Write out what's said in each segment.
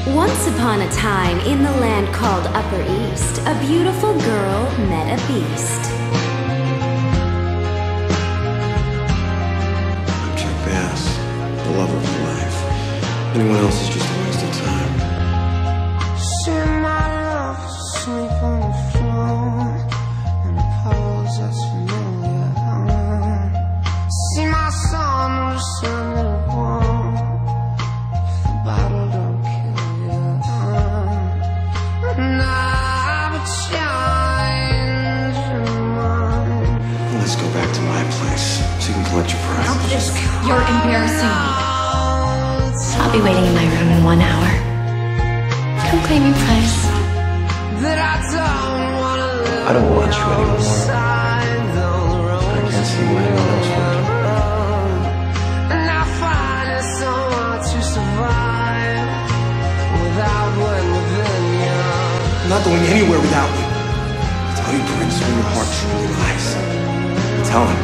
Once upon a time, in the land called Upper East, a beautiful girl met a beast. I'm Chuck Bass, the lover of life. Anyone else is just a waste of time. See my love sleep on the floor in a pose that's familiar. See my son listen to the war. The battle don't kill you. And I've changed your mind. Let's go back to my place so you can collect your prize. You're embarrassing me. I'll be waiting in my room in 1 hour. Come claim your prize. I don't want you anymore. I can't see why anyone else would. And I find it so hard to survive without one within you. I'm not going anywhere without you. Tell you, Prince, where your heart truly lies. Tell him.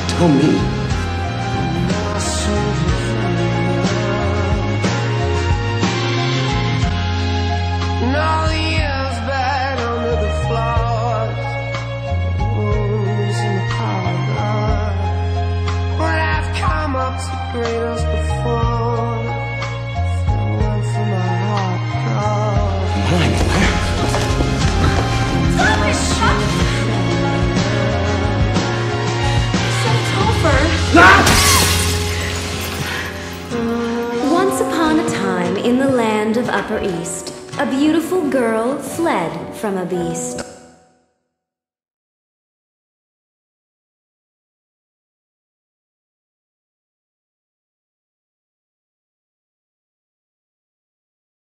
Tell me. And all the years back under the floors, the wounds in the corridor, when I've come up to greet us before, farewell for my heart call. Mine, where? Stop it! Stop it! You said it's over. Once upon a time, in the land of Upper East, a beautiful girl fled from a beast.